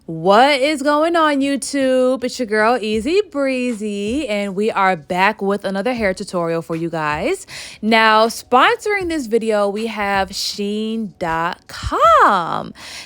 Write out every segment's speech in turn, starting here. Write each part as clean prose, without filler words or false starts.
What is going on, YouTube? It's your girl Easy Breezy, and we are back with another hair tutorial for you guys. Now, sponsoring this video, we have Shein.com.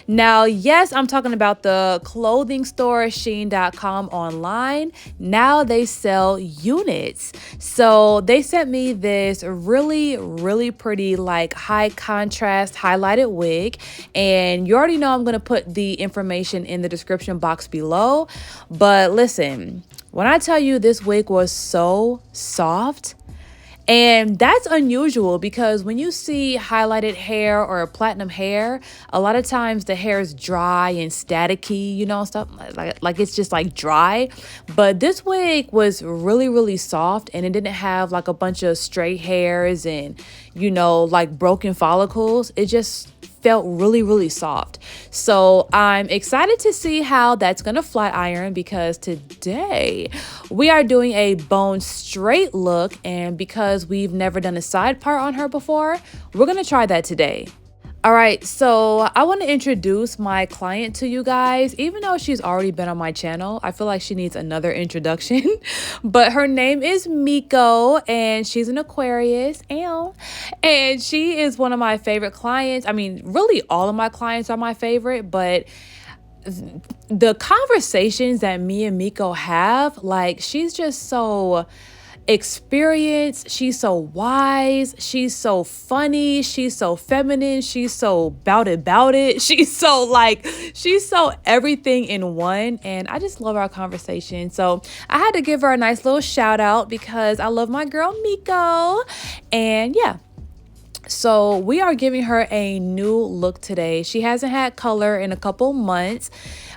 Now, yes, I'm talking about the clothing store Shein.com online. Now they sell units. So they sent me this really pretty, like, high contrast highlighted wig, and you already know I'm going to put the information in the description box below. But listen, when I tell you this wig was so soft, and that's unusual because when you see highlighted hair or platinum hair, a lot of times the hair is dry and staticky, you know, stuff like it's just like dry. But this wig was really soft, and it didn't have like a bunch of stray hairs and, you know, like broken follicles. It just felt really soft. So I'm excited to see how that's gonna flat iron, because today we are doing a bone straight look, and because we've never done a side part on her before, we're gonna try that today. All right, so I want to introduce my client to you guys. Even though she's already been on my channel, I feel like she needs another introduction. But her name is Miko, and she's an Aquarius. And she is one of my favorite clients. I mean, really all of my clients are my favorite, but the conversations that me and Miko have, like, she's just so experienced, she's so wise, she's so funny, she's so feminine, she's so bout it, she's so everything in one, and I just love our conversation. So I had to give her a nice little shout out because I love my girl Miko. And yeah, so we are giving her a new look today. She hasn't had color in a couple months.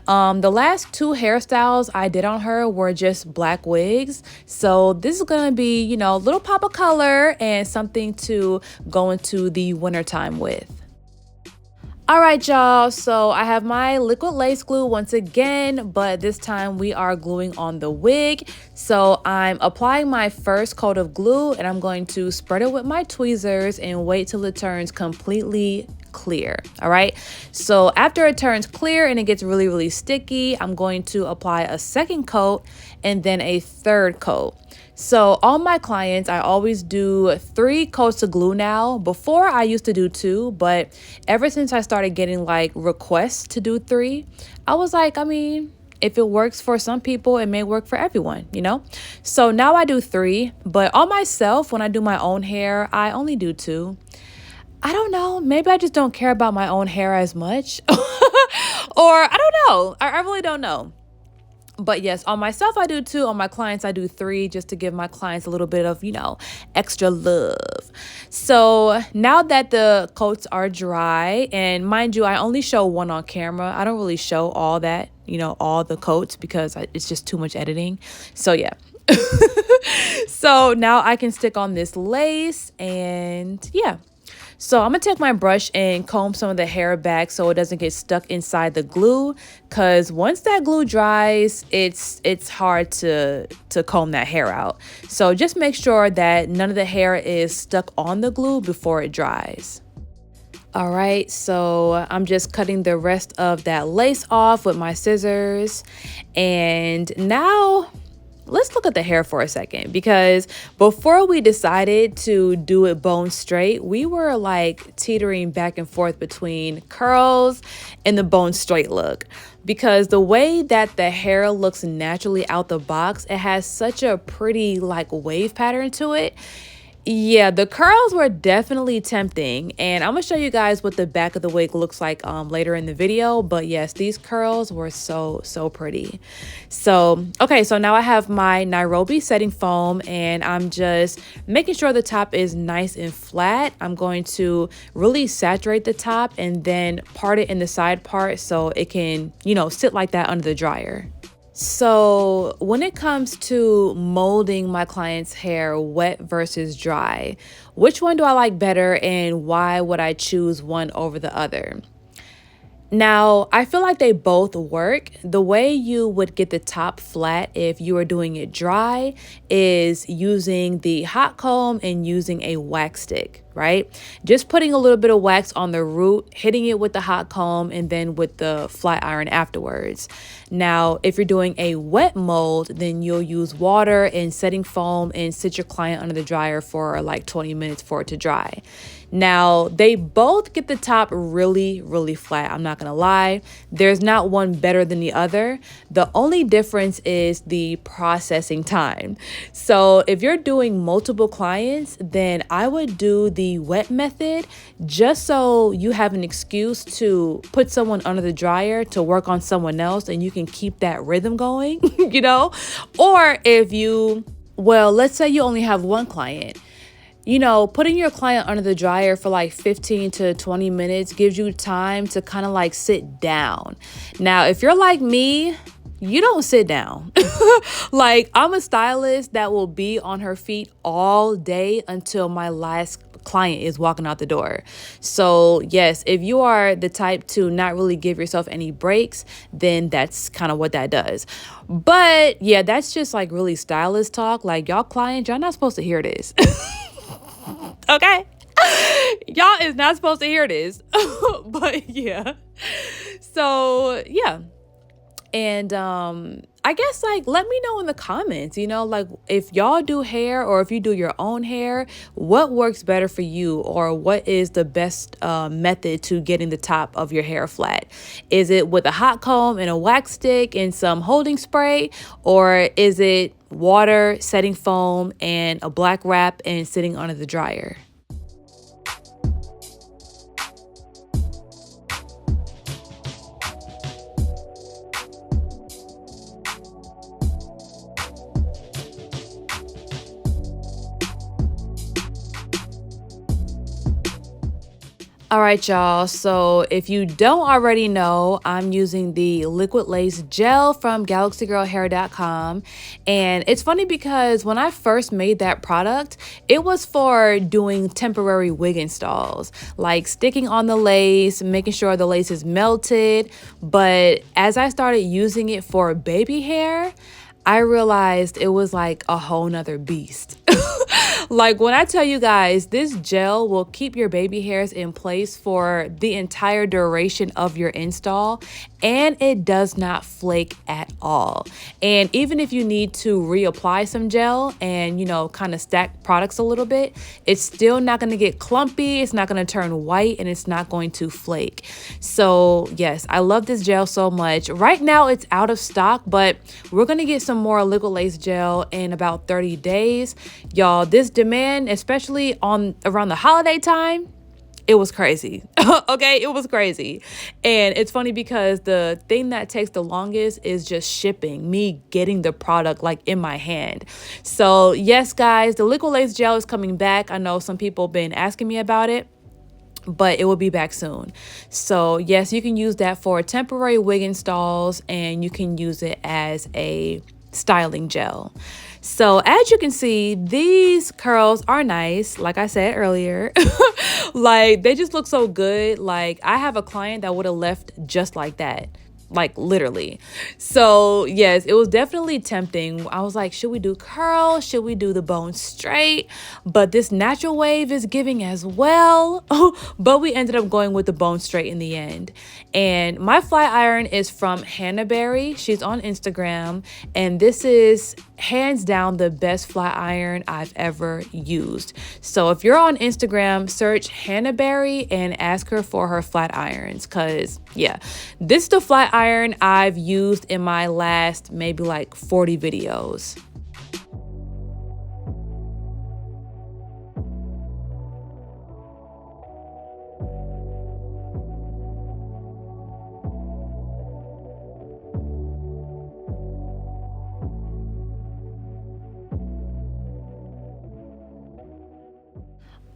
The last two hairstyles I did on her were just black wigs. So this is gonna be, you know, a little pop of color and something to go into the wintertime with. All right, y'all, so I have my liquid lace glue once again, but this time we are gluing on the wig. So I'm applying my first coat of glue, and I'm going to spread it with my tweezers and wait till it turns completely clear. All right, so after it turns clear and it gets really sticky, I'm going to apply a second coat and then a third coat. So all my clients, I always do 3 coats of glue now. Before I used to do 2, but ever since I started getting like requests to do 3, I was like, I mean, if it works for some people, it may work for everyone, you know? So now I do 3, but on myself, when I do my own hair, I only do 2. I don't know, maybe I just don't care about my own hair as much. Or I don't know, I really don't know. But yes, on myself I do 2, on my clients I do 3, just to give my clients a little bit of, you know, extra love. So now that the coats are dry, and mind you, I only show 1 on camera. I don't really show all that, you know, all the coats, because it's just too much editing. So yeah. So now I can stick on this lace, and yeah. So I'm gonna take my brush and comb some of the hair back so it doesn't get stuck inside the glue, because once that glue dries, it's hard to comb that hair out. So just make sure that none of the hair is stuck on the glue before it dries. All right, so I'm just cutting the rest of that lace off with my scissors, and now let's look at the hair for a second, because before we decided to do it bone straight, we were like teetering back and forth between curls and the bone straight look, because the way that the hair looks naturally out the box, it has such a pretty like wave pattern to it. Yeah, the curls were definitely tempting, and I'm gonna show you guys what the back of the wig looks like later in the video. But yes, these curls were so pretty. So okay, so now I have my Nairobi setting foam, and I'm just making sure the top is nice and flat. I'm going to really saturate the top and then part it in the side part so it can, you know, sit like that under the dryer. So when it comes to molding my client's hair, wet versus dry, which one do I like better, and why would I choose one over the other? Now, I feel like they both work. The way you would get the top flat if you are doing it dry is using the hot comb and using a wax stick, right? Just putting a little bit of wax on the root, hitting it with the hot comb, and then with the flat iron afterwards. Now, if you're doing a wet mold, then you'll use water and setting foam and sit your client under the dryer for like 20 minutes for it to dry. Now, they both get the top really, really flat. I'm not gonna lie. There's not one better than the other. The only difference is the processing time. So if you're doing multiple clients, then I would do the wet method just so you have an excuse to put someone under the dryer to work on someone else and you can keep that rhythm going, you know? Or if you, well, let's say you only have one client. You know, putting your client under the dryer for like 15 to 20 minutes gives you time to kind of like sit down. Now, if you're like me, you don't sit down. Like, I'm a stylist that will be on her feet all day until my last client is walking out the door. So yes, if you are the type to not really give yourself any breaks, then that's kind of what that does. But yeah, that's just like really stylist talk. Like, y'all clients, y'all not supposed to hear this. Okay, y'all is not supposed to hear this. But yeah, so yeah. And I guess like let me know in the comments, you know, like if y'all do hair or if you do your own hair, what works better for you, or what is the best method to getting the top of your hair flat? Is it with a hot comb and a wax stick and some holding spray, or is it water, setting foam, and a black wrap and sitting under the dryer? All right, y'all. So if you don't already know, I'm using the Liquid Lace Gel from GalaxyGirlHair.com. And it's funny because when I first made that product, it was for doing temporary wig installs, like sticking on the lace, making sure the lace is melted. But as I started using it for baby hair, I realized it was like a whole nother beast. Like, when I tell you guys, this gel will keep your baby hairs in place for the entire duration of your install, and it does not flake at all. And even if you need to reapply some gel and, you know, kind of stack products a little bit, it's still not going to get clumpy, it's not going to turn white, and it's not going to flake. So yes, I love this gel so much. Right now it's out of stock, but we're going to get some more Liquid Lace Gel in about 30 days. Y'all, this demand, especially on around the holiday time, it was crazy. Okay, it was crazy. And it's funny because the thing that takes the longest is just shipping, me getting the product like in my hand. So yes, guys, the Liquid Lace Gel is coming back. I know some people have been asking me about it, but it will be back soon. So yes, you can use that for temporary wig installs, and you can use it as a styling gel. So as you can see, these curls are nice. Like I said earlier, like they just look so good. Like, I have a client that would have left just like that. Like, literally. So yes, it was definitely tempting. I was like, should we do curl? Should we do the bone straight? But this natural wave is giving as well. But we ended up going with the bone straight in the end. And my flat iron is from Hannah Berry. She's on Instagram, and this is hands down the best flat iron I've ever used. So if you're on Instagram, search Hannah Berry and ask her for her flat irons, because yeah, this is the flat iron I've used in my last maybe like 40 videos.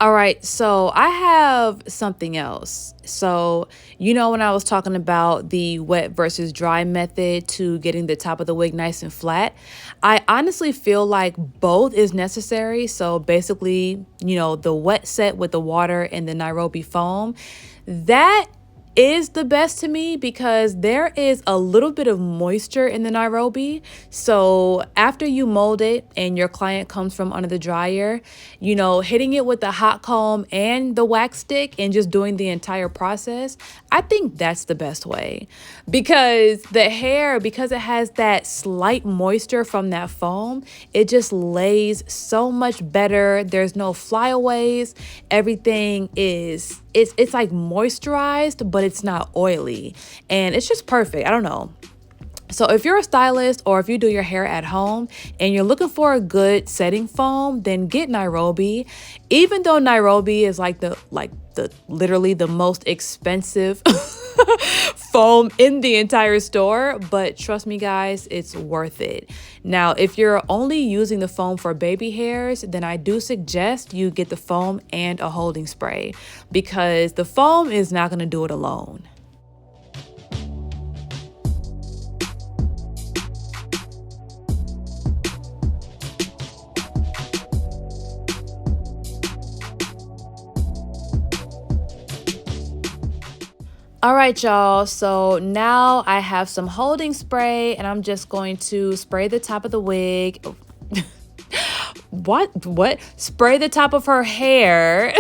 All right, so I have something else. So, you know, when I was talking about the wet versus dry method to getting the top of the wig nice and flat, I honestly feel like both is necessary. So basically, you know, the wet set with the water and the Nairobi foam, that is the best to me because there is a little bit of moisture in the Nairobi. So after you mold it and your client comes from under the dryer, you know, hitting it with the hot comb and the wax stick and just doing the entire process, I think that's the best way. Because the hair, because it has that slight moisture from that foam, it just lays so much better. There's no flyaways. Everything is it's like moisturized, but it's not oily, and it's just perfect. I don't know. So if you're a stylist or if you do your hair at home and you're looking for a good setting foam, then get Nairobi. Even though Nairobi is like the literally the most expensive foam in the entire store, but trust me guys, it's worth it. Now, if you're only using the foam for baby hairs, then I do suggest you get the foam and a holding spray because the foam is not going to do it alone. All right, y'all. So now I have some holding spray and I'm just going to spray the top of the wig. What? Spray the top of her hair.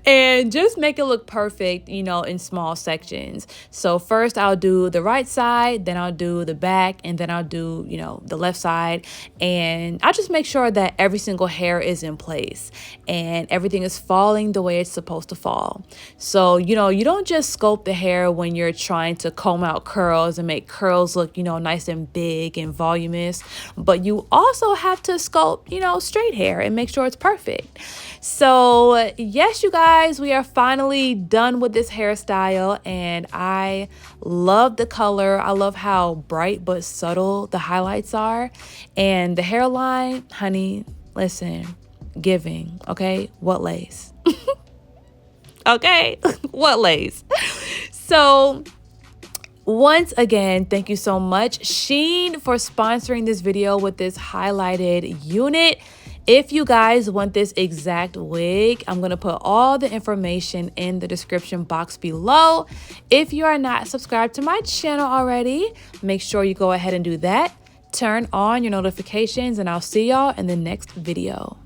And just make it look perfect, you know, in small sections. So first I'll do the right side, then I'll do the back, and then I'll do, you know, the left side. And I'll just make sure that every single hair is in place and everything is falling the way it's supposed to fall. So, you know, you don't just sculpt the hair when you're trying to comb out curls and make curls look, you know, nice and big and voluminous, but you also have to sculpt, you know, straight hair and make sure it's perfect. So yes, you guys, we are finally done with this hairstyle and I love the color. I love how bright but subtle the highlights are, and the hairline, honey, listen, giving, okay? What lace? Okay, what lace? So once again, thank you so much, Shein, for sponsoring this video with this highlighted unit. If you guys want this exact wig, I'm going to put all the information in the description box below. If you are not subscribed to my channel already, make sure you go ahead and do that. Turn on your notifications and I'll see y'all in the next video.